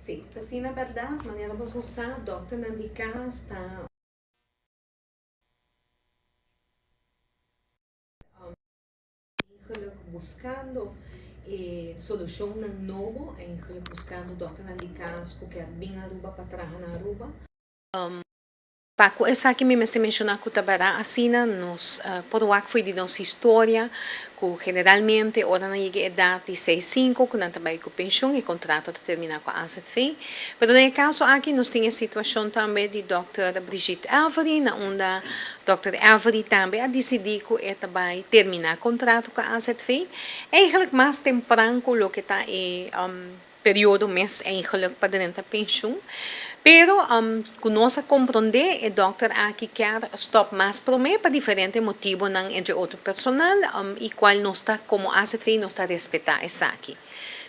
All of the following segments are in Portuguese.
Sim, assim na verdade, maneira vos usar, Dr. Nandika está eigenlijk buscando solução na novo, eigenlijk buscando Dr. Nandika, que é bem Aruba para trabalhar na Aruba. Paco, essa aqui me mencionar que tabará assina nos por o que foi de nossa história, que generalmente ora na chega idade de 65, que não trabalha com pensão e contrato de terminar com a asset fee. Mas no caso aqui nós temos a situação também de Dr. Brigitte Avery, na onde Dr. Avery também a decidir que ele vai terminar contrato com a asset fee. Eigenlijk mais temprano que está período mês eigenlijk para dentro da pensão. Pero com nossa compreender, o doctor aqui quer stop mais para mim para diferentes motivos, entre outro personal, e qual não está como asset fee, não está respeitar essa aqui.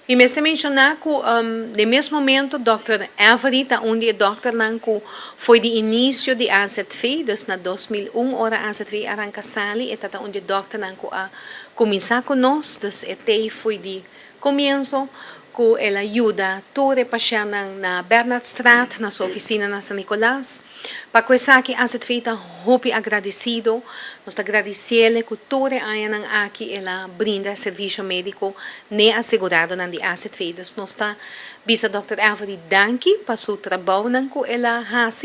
E me mencionar que, no mesmo momento, Dr. Avery, onde o doctor que foi de início de asset fee, dus na 2001, ora asset fee arranca sali, e tá onde o doctor que a começar conosco, dus até foi de começo, que ela ajuda toda a paixão na Bernardstraat, na sua oficina na San Nicolás. Para começar aqui, a feita muito agradecido, nós agradecemos que toda a aqui ela brinda serviço médico nem assegurado na de asset feitas. Nós está bisa Dr. Avery danke para seu trabalho que ela faz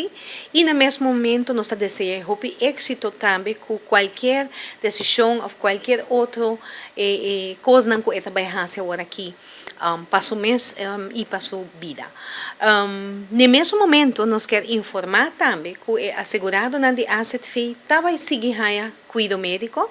e no mesmo momento nós está desejando muito êxito também com qualquer decisão ou qualquer outra coisa que ela vai fazer agora aqui. Para o mês e para a vida. No mesmo momento, nós queremos informar também que a segurado na de asset fee vai seguir a cuidado médico.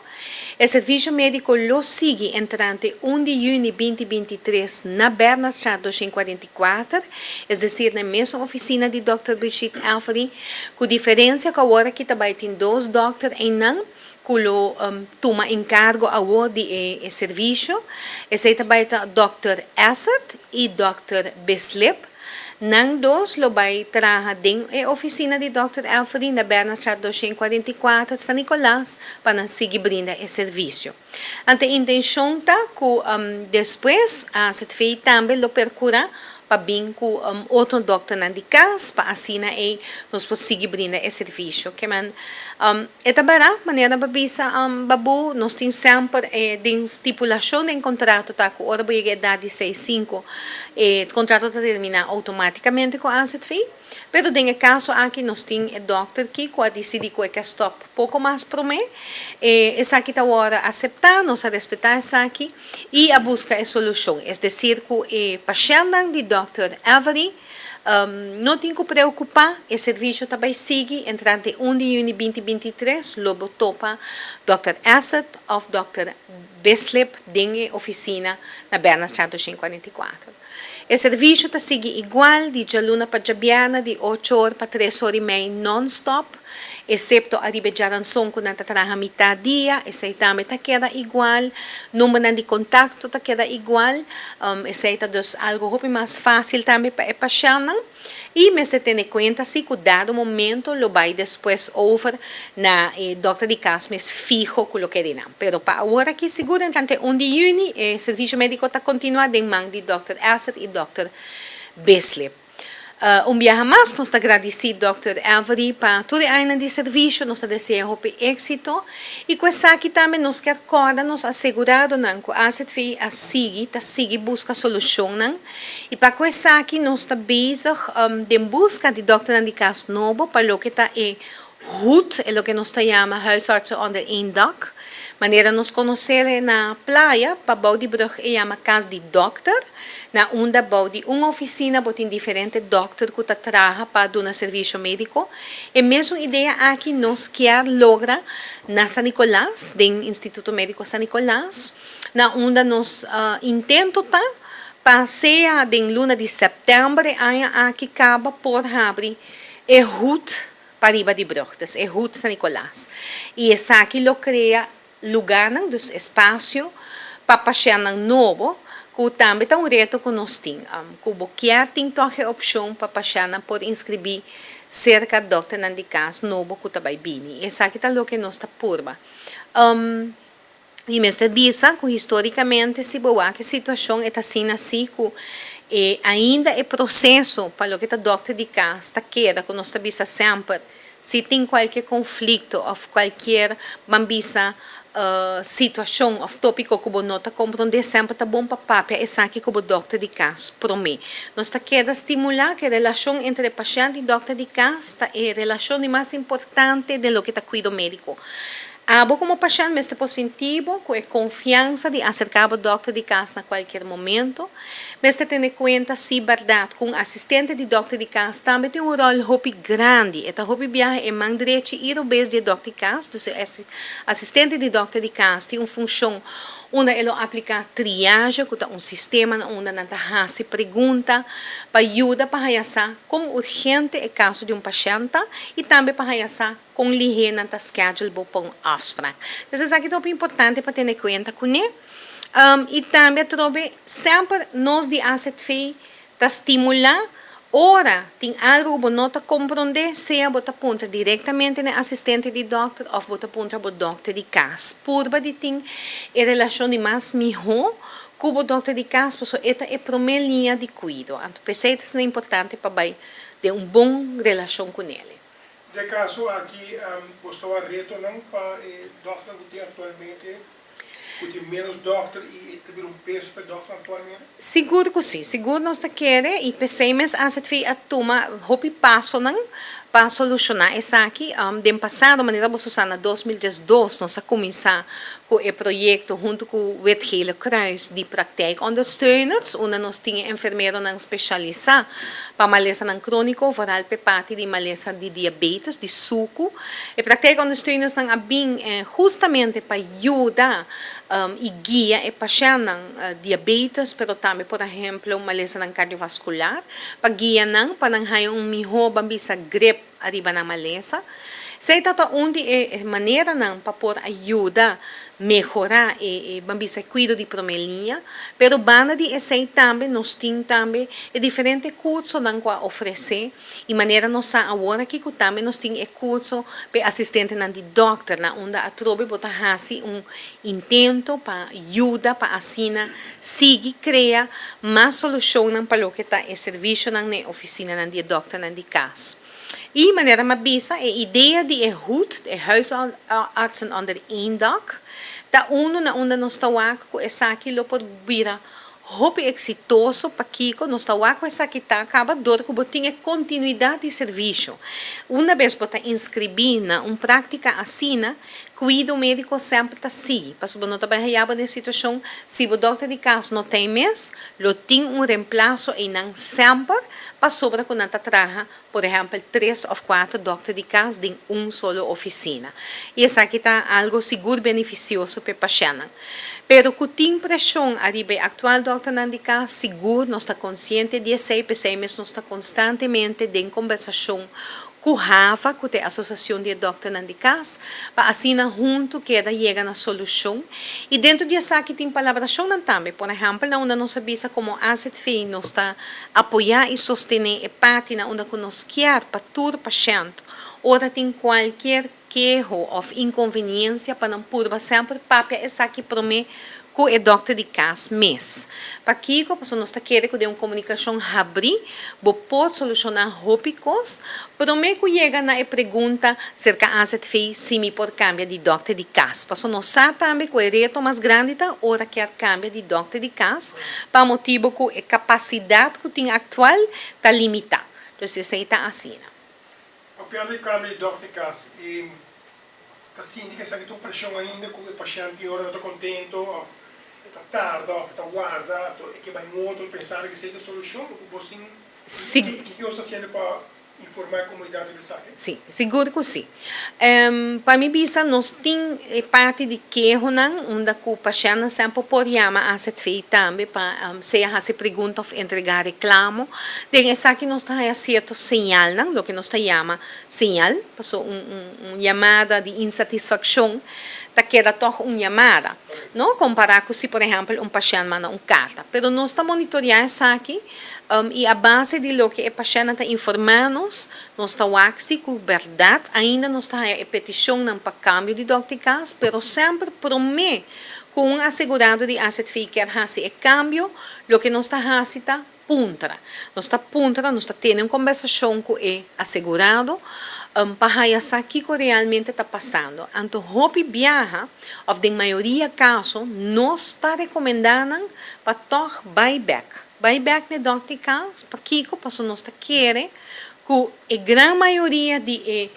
O serviço médico lo sigue entrante 1 de junho de 2023 na Bernardstraat 244, é decir, na mesma oficina de Dr. Brigitte Avery, com diferença que agora que também tem dois doctores em não, kulo toma encargo ao de serviço. Esse também é Dr. Assert e Dr. Bislip. Nang dos lo vai trabalhar din a oficina de Dr. Avery na Bernardstraat 244 San Nicolás para seguir brinda esse serviço. Ante a intenção tá que depois a se também lo percura para vir com outro doctor na de casa para assinar e nós conseguir brindar esse serviço. Que man esta bará maneira babisa babu nós temos sempre de estipulação de contrato tá com hora boa idade de 65 o contrato está terminado automaticamente com a asset fee. Pero em caso aqui nós temos o doctor que decide que stop pouco mais para mim, essa aqui está agora aceitar, nós a respeitar essa aqui e a busca a solução. É decir, que o paciente de Dr. Avery não tem que preocupar, o serviço também segue entrante 1 de junho de 2023, logo topa Dr. Asset ou Dr. Bislip em oficina na Bernardstraat 244. O serviço está seguindo igual de Jaluna para Jabiana, de 8 horas para 3 horas e meia non-stop, excepto a Ribejaranson, que não está metade dia, esse também está queda igual, número de contato está queda igual, esse é algo muito mais fácil também para a paciente. E me se tem conta se que dado momento lo vai depois over na doctor de casa mas fijo com o que dirá. Pero para agora que seguro entrante 1 de junho o serviço médico está continuado em mão de Dr. Asset e Dr. Bislip. Viaje mais, nós agradecidos, Dr. Avery, para todo ano de serviço, nós desejamos êxito. E com essa aqui também, nós queremos nos assegurar que a asset fee a seguir busca solução. E para com essa aqui, nós estamos de busca de Dr. Nandikas novo, para o que está HUD, é o que nós chamamos huisartsen onder één dak. Maneira nos conhecer na praia, para Boudibrug, é uma casa de doctor. Na onda de uma oficina, tem diferentes doctores que trabalham para dar serviço médico. E mesmo ideia aqui nós quer logra na San Nicolás, do Instituto Médico San Nicolás, na onda nós intento tá passeia em luna de setembro, aqui acaba por abrir a route para riba de Bruxelas, a route San Nicolás. E essa aqui lo cria lugar, dos espaço para passear novo. Que também é reto que nós temos. Que qualquer tem a opção para passar por inscrever cerca de Dr. Nandikas novo que está bem. Essa aqui é o que nós está purba. E me está visa que historicamente se boa que a situação é assim que E ainda é processo para o que o doctor de casa está queda, que nós avisa sempre, se tem qualquer conflito ou qualquer bambisa situação ou tópico que você nota compreender sempre tá bom para papia essa aqui que o doctor de casa promete. Nós está queda estimular que a relação entre o paciente e o doctor de casa é a relação mais importante de lo que está cuidado médico. Como paciente, me estou positivo, com a confiança de acercar ao doctor de casa a qualquer momento. Me estou tendo em conta, se verdade, com o assistente de doctor de casa também tem um rol grande. Esta hobby viaja é mão direita e ir ao vez de doctor de casa. Então, assistente de doctor de casa tem uma função onde ele aplica triagem, que é um sistema onde não se pergunta, para ajudar para realizar com urgente o caso de um paciente e também para realizar com ligeiro na schedule para um afspraak. Então, isso aqui é muito importante para ter em conta com ele. E também, sempre nós de AZV estimular ora tem algo que não compreender, seja você aponta diretamente no assistente de doctor ou você aponta para o doctor de casa. Por de ter a relação de mais melhor com o doctor de casa, porque esta é a primeira linha de cuidado. Então, pensei que é importante para ter uma boa relação com ele. De caso, aqui, você está retornando para o doctor que tem atualmente, que tem menos doctor e tem um peso para o doctor atualmente? Seguro que sim, seguro nós queremos e pensamos a tomar hopi passo para solucionar isso aqui. De passado, maneira você na 2012, nós começar com o projeto junto com o Wetgele Kruis de praktijkondersteuners, onde nós tínhamos enfermeiro especializado para maleza crônico, oral pepati de maleza de diabetes, de suco. E praktijkondersteuners não bem justamente para ajudar e guia e paciente diabetes, pero também, por exemplo, maleza cardiovascular, para guiar para não ter melhor bambisa grip arriba na maleza. Sei tanto onde é maneira para poder ajudar melhorar e bambisa cuido de primeira linha, pero banda de esse também nós temos também diferente curso que oferecer e maneira nós agora que também nós temos curso para assistente de doctor na onde a trobe botar intento para ajuda para assina seguir criar mais solução para o que está o serviço na oficina de doctor de casa. E maneira mais bisa a ideia de HUD, huisartsen onder één dak, da na onde nós estamos com essa aqui lo por vira hope exitoso para Kiko, nós estamos com essa aqui tá acaba dor que botinha continuidade de serviço. Uma vez botar inscrever na prática assina, cuido médico sempre está assim, para não trabalhar na situação, se o doutor de casa não tem mês, lo tem reemplaço e não sempre para sobra quando está trabalha, por exemplo, 3 ou 4 doctores de casa em solo oficina. E isso aqui está algo seguro beneficioso para o paciente. Pero que tem pressão arriba atual doctor de casa, seguro, nós está consciente de isso, mas nós está constantemente em conversação com a RAFA, com a Associação de Doctores de Casa, para assinar junto que ela chega na solução. E dentro disso aqui tem colaboração também. Por exemplo, onde nós sabemos como a AZV nós está apoiar e sostener a página onde nós queremos para todo paciente. Ora tem qualquer queijo ou inconveniência para não poder sempre papia essa aqui para mim com o doctor de casa mês. Para que nós queremos que uma comunicação abrir, pode solucionar rópicos, para mim que chega na pergunta cerca de AZV se me pode cambiar de doctor de casa. Para nós sabemos também que o reto mais grande é ora quer cambiar de doctor de casa, para motivo que a capacidade que tem atual está limitada. Então, isso está assim. O piano de cambio de doctor de casa, está sentindo que tem pressão ainda com o paciente ora não está contente, está tarde, está guarda, e que vai muito pensar que seja a solução, você que está fazendo para informar a comunidade do saque? Sim, seguro que sim. Para mim, nós temos parte de queijo, onde o paciente sempre pode chamar a AZV também, para se fazer perguntas ou entregar reclamo. Daí, essa aqui nós temos certo sinal, o que nós chamamos sinal, passou uma chamada de insatisfação, queda toch uma chamada, não comparar com se, por exemplo, paciente manda carta. Mas nós estamos monitoreando isso aqui, e a base de lo que o paciente está informando-nos, nós estamos aqui com verdade, ainda nós estamos a petição para câmbio de doctor de casa, mas sempre promete com um assegurado de AZV que fazer o câmbio, o que nós estamos fazendo puntra. Nós está tendo uma conversação com o assegurado, para saber o que realmente está passando. Então, hopi viaja, ou de maioria caso, nós está recomendando para toch buyback. Buyback de Dr. Caos, para Kiko, para nós está querendo que a grande maioria de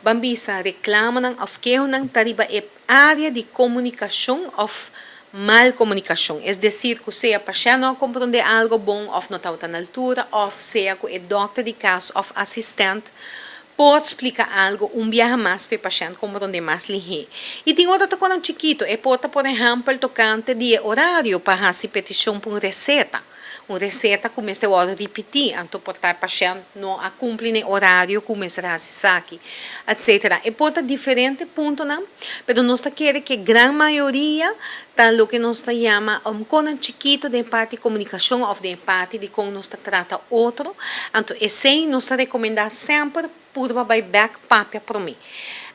bambisa reclamam of que não tariba área de comunicação of mal comunicação. É decir, que seja para não compreender algo bom, ou não está na altura, ou seja que o doctor de caso, ou assistente, pode explicar algo, viaje mais para o paciente compreender mais ligeiro. E tem outra coisa chiquito, pode, por exemplo, tocante de horário para fazer petição por receita. Uma receita começa a hora de repetir, então portar paciente não a cumprir o horário começa a fazer aqui, etc. E pode diferente ponto não, mas nós queremos que a grande maioria está o que nós chama com um chiquito de parte de comunicação ou de parte de como nós trata outro, então esse nós recomendamos sempre por buyback papel para mim.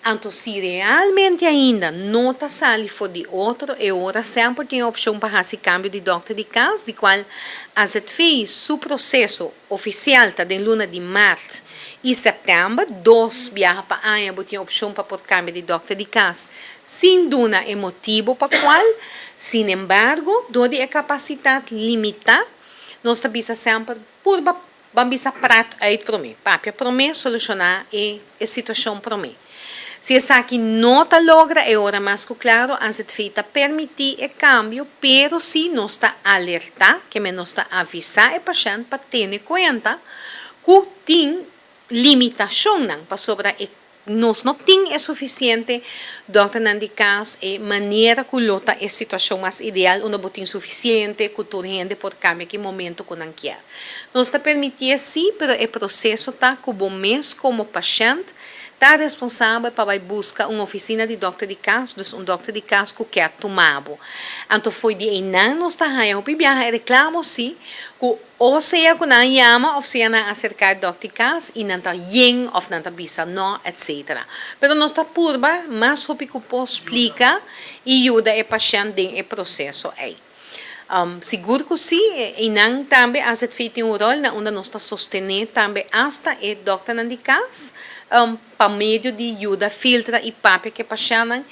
Então, se realmente ainda não está salindo for de outro, e ora sempre tem a opção para fazer câmbio de doctor de casa, de qual a fez seu processo oficial está de luna de março e setembro, 2 viaja para a Anha, tem a opção para pôr câmbio de doctor de casa, sem dúvida é motivo para qual, sin embargo, dode a capacidade limitada, nós está sempre por bambisa prato aí para mim, para mim solucionar a situação para mim. Se essa aqui não está logra, é hora mais que claro, a feita permitir o câmbio, pero se não está alertar, que não está avisar o paciente para ter em conta que tem limitação, para sobre nós não tem é suficiente, doutor Nandicas, e maneira que lota a situação mais ideal, não botem suficiente, que tu rende por câmbio que momento que não quer. Nós está permitir sim, mas o processo está como mês como paciente, está responsável para buscar uma oficina de doctor de caso, doctor de caso que quer tomar. Então, foi de não nos está aí, o viaja reclamo sim, que ou seja que não chama, ou seja não acercar doctor de caso, e não está yen, ou não está bisa, não, etc. Mas nós está purba, mas o que posso explicar e ajuda o paciente no processo aí. Seguro que sim, e não também a feito um rol onde nós está sustentando também hasta o doctor de caso, para meio de ajuda, filtra e papel que passam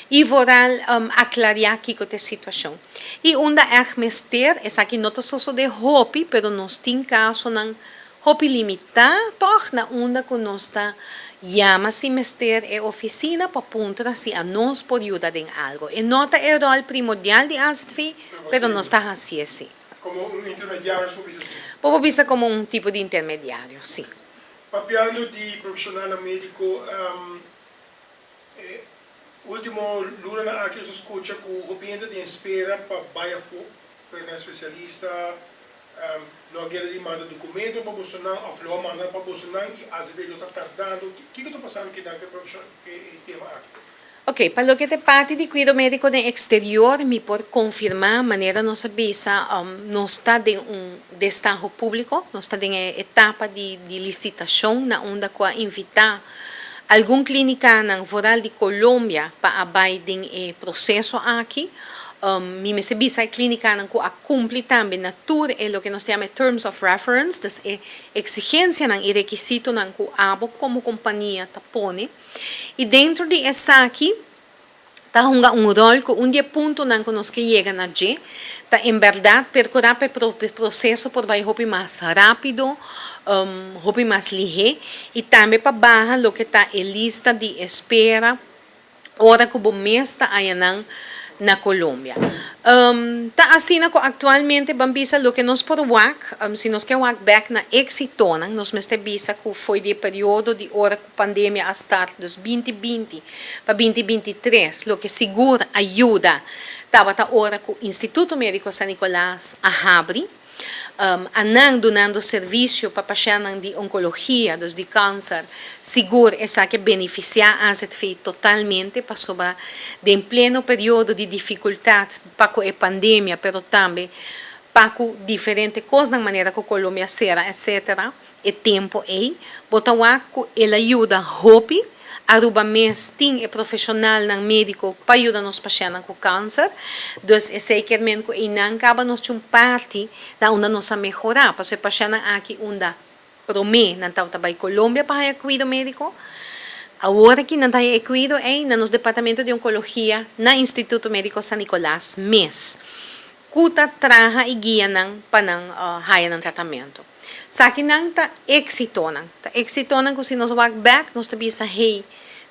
e voral aclarar aqui com a situação. E onde é mester, é aqui não só de hobby, mas nós temos caso não hobby limitado, torna onde que nós está chama-se mester é oficina para apontar se a nós pode ajudar em algo. E nota é o rol primordial de ASFI, mas nós está assim. Como um intermediário, assim? Pode ser como um tipo de intermediário, sim. Papiando di professional medico, ultimo luna anche su scuccia con obiente di spera per baia fu per un specialista lo chiede di mandare documento per possono o lo manda per possono e a se vedo tardando che sta passando che anche professional che tema anche. Ok, para lo que te parte de cuidado médico de exterior, me pode confirmar, maneira nossa visa, não está de destajo público, não está em etapa de licitação, na onde que invitar algum clínica na rural de Colômbia para abaixar o processo aqui. Me visa a clínica que a cumpre também na tour é o que nós chamamos terms of reference, das exigência e requisito que a abo como companhia está põe. E dentro de essa aqui, está um rol que dia ponto que nós que chega na G, está em verdade percorrer o processo por vai roupa mais rápido, roupa mais ligeiro e também para barra o que está a lista de espera, hora que o mês está aí na Colômbia. Tá assim atualmente bambisa o que nós por WAC, se nós quer WAC back na exitona, nós mestre bisa que foi de período de hora que a pandemia a start dos 2020 para 2023, o que segura ajuda, estava a hora que o Instituto Médico San Nicolás a abre, donando serviço para pacientes de oncologia, dos de câncer, seguro essa que beneficiar a feito totalmente para sobre de em pleno período de dificuldade para a pandemia, pero também para diferentes coisas na maneira que a Colômbia será, etc. E tempo aí, botar o ele ajuda hobby Aruba mes tem profissional ng médico para ajudar nos pacientes com câncer. Dus é zekermente que não acaba nos um parte da onde nos a melhorar. Porque o paciente aqui unda promê na tabay Colômbia para cuidado médico. Agora que não tem cuidado é no departamento de oncologia na Instituto Médico San Nicolás mes. Kuta traha e guia ng panang haya ng tratamento. Sa akin nang ta exito nang kung sinos walk back, nos tabi sa hey,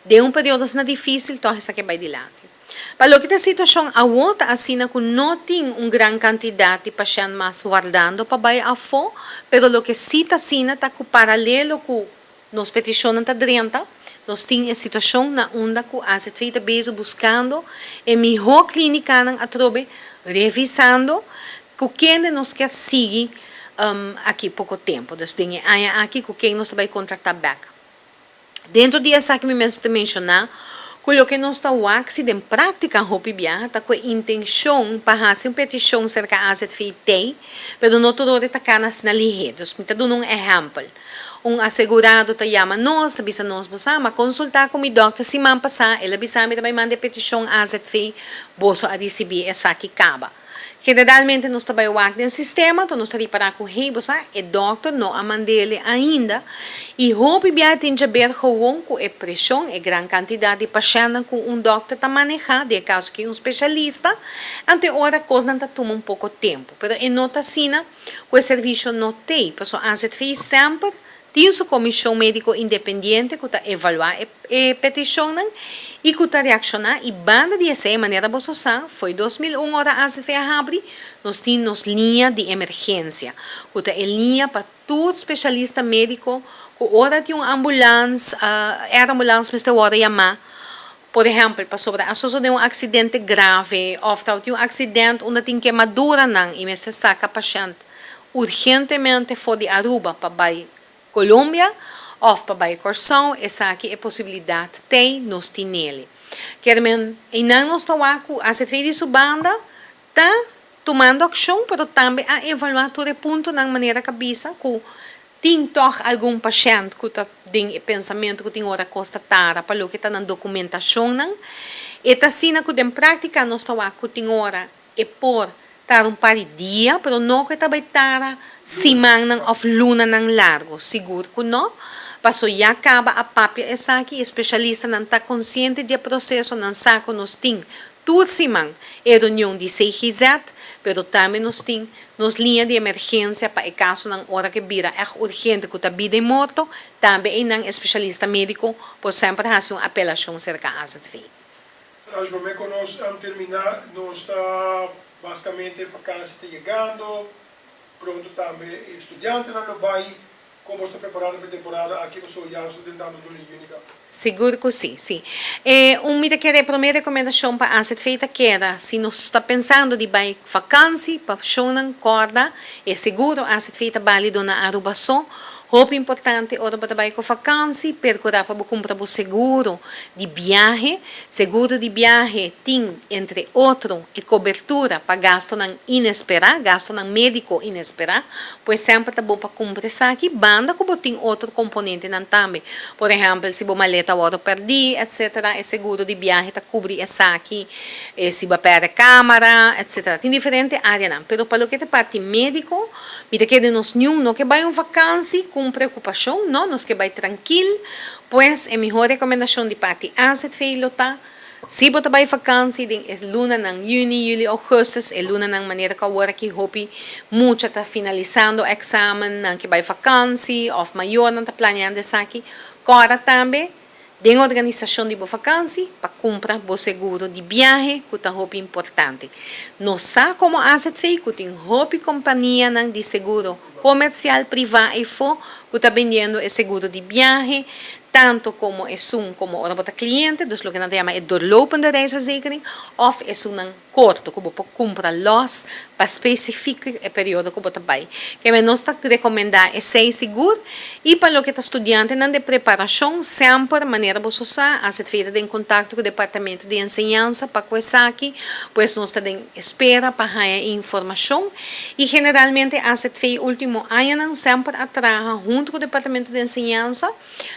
de período na difícil, tohe sa kebay dilante. Palo kita sitwasyong awota asina kung noting gran cantidad de pasyente mas guardando pabay afo, pero lo que sita sina ta ku paralelo ku nos petisyonan ta drenta, nos ting sitwasyon na unda ku aset feita beso buscando e miho klinika ng atrobe, revisando ku kende nos quer seguir aqui pouco tempo. Dus dingen aqui com quem nós vai contratar back. Dentro dessa que me mencionar, o que nós está waxi de prática hopi bia, tá com intenção para fazer uma petição cerca a asset feitei, pero não todo está canas na lihe. Dus me tá dando um exemplo. Assegurado tá chama nós, tá bisa nós busama consultar com o doctor se man passar, ele bisa me também manda petição asset fei, boso a receber essa que acaba. Generalmente nós trabalhamos no sistema, então nós reparar com o e doctor não a mandele ainda e roupa bem tem que ver com a pressão e grande quantidade de pacientes com doctor está manejar, de caso que especialista, ante hora coisa não toma pouco tempo, pero em nota sina, o serviço não tem, porque a gente fez sempre tem sua comissão médico independente que está evaluar a petição e que está reaccionar e banda de essa maneira bososa foi 2001 hora a se abrir nós temos linha de emergência que está em linha para todo especialista médico que hora de ambulância era ambulância mas hora chamar por exemplo para sobre a de acidente grave ou de acidente onde tem queimadura não e se saca paciente urgentemente for de Aruba para Colômbia, ou para Corsão, essa aqui é possibilidade tem nos tinele. Querem e não nos tawaku a se ferir sua banda tá tomando ação, mas também a evaluar todo ponto na maneira cabeça que tem toch algum paciente que tem pensamento que tem hora constatada para o que está na documentação não e tá sina que em prática nos tawaku tem hora e por estar par de dia, mas não que está baitara semana ou luna ng largo, seguro que não, passo já acaba a papia essa aqui, especialista não está consciente do processo, não sabe nos tem tudo semana, é reunião de CGZ, pero também nos tem nos linha de emergência para o caso na hora que vira é urgente que está vida e morto, também é um especialista médico, por sempre fazer uma apelação cerca a essa fim. Nós vamos terminar, nós está basicamente vacância chegando. Pronto também, estudante não vai, como está preparado para a temporada aqui no Sul, já estou tentando do Unica. Seguro que sim, sim. A primeira recomendação para a ser feita que era, se nós está pensando de ir vacância, para chonan corda, é seguro a ser feita válido na Aruba só. Roupa importante, hora para trabalhar com vacância, percorrer para comprar o seguro de viagem. Seguro de viagem tem, entre outros, e cobertura para gasto não inesperado, gasto não médico inesperado, pois sempre está bom para comprar isso aqui, banda como tem outro componente não também. Por exemplo, se a maleta hora perdi, etc., é seguro de viagem está cobrir isso aqui, se vai perder câmera, etc. Tem diferente área não, pero para o que é parte médico, mira que de nós não que vai uma vacância com preocupação, não, nós que vai tranquilo, pois é melhor recomendação de parte asset feilo tá. Se você vai vacância, é luna ng Juni, Juli, Agosto, é luna ng maneira que agora que hopi muita está finalizando o exame, que vai vacância, ou maior não está planeando isso aqui, agora também tem organização de vacância para comprar o seguro de viagem, que é muito importante. Nós sabemos como asset feito, tem hopi companhia de seguro comercial, privado e for, que está vendendo o seguro de viagem, tanto como é como hora para cliente, dus lo que nós chamamos é doorlopende reisverzekering, ou é um corto, que você compra los para especificar o período que você vai. Que nós está recomendar é ser seguro e para o que está estudante na de preparação, sempre maneira você usar, a ser feita em contato com o departamento de ensinança para começar aqui, pois nós está em espera para ganhar informação e generalmente a ser feita último ano sempre atrás junto com o departamento de ensinança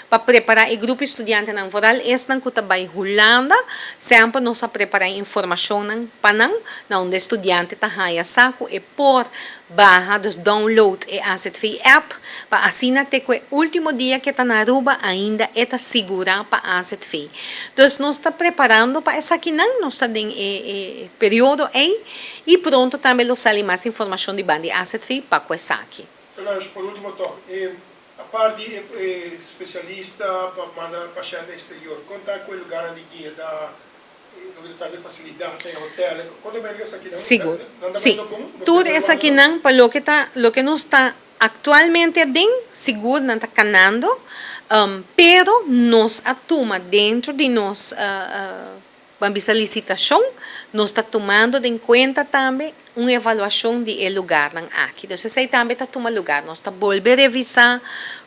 para preparar preparar o grupo estudante ng foral es nang kutabay Holanda, sempre nós a preparar informação ng panang na onde estudante tahaya saco e por baja dos download e asset fee app pa asina te que último dia que tá na Aruba ainda eta segura pa asset fee. Dus nós está preparando para essa aqui não nós está em período aí e pronto também lo sale mais informação de bandi asset fee pa essa aqui. Então, por último, a parte de especialista para mandar paciente exterior, conta com o lugar de guia da de facilidade em hotel, quando vem essa aqui não? Seguro, sim. Tudo essa aqui não, para lo que nós está atualmente bem seguro, não está canando, pero nós atuma dentro de nós essa licitação, nós está tomando em conta também uma avaliação de lugar aqui. Então, se também está tomando lugar, nós está volver a revisar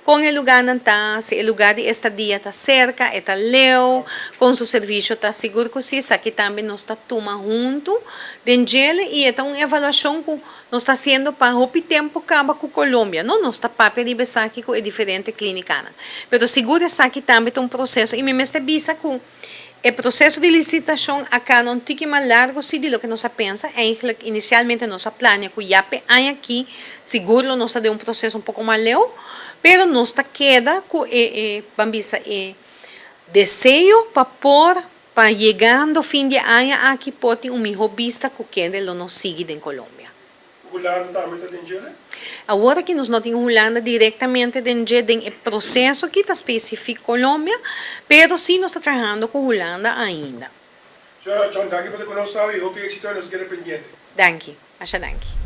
com o lugar não está, se o lugar de estadia está cerca, está leu, com o serviço está seguro que sim, aqui também nós está tomando junto, dentro e é uma avaliação que nós está fazendo para o tempo acaba com Colômbia, não nós está para de aqui com é diferente clínica, mas seguro essa aqui também é um processo e me mestre visa com o processo de licitação acá não tem que mais largo se de lo que nós pensa, inicialmente nossa plana que já há aqui, seguro nós está de um processo um pouco mais leu, pero nós está queda com bambisa desejo para pôr para chegando fim de ano aqui pode um melhor vista que queda lo nos sigue em Colômbia. Holanda também está dentro? Agora que nós não temos Holanda diretamente dentro do processo que está específico Colômbia, pero sim nós está trabalhando com Holanda ainda. John, danke por te conosco e hope êxito nos queda pendiente. Danke, acha danke.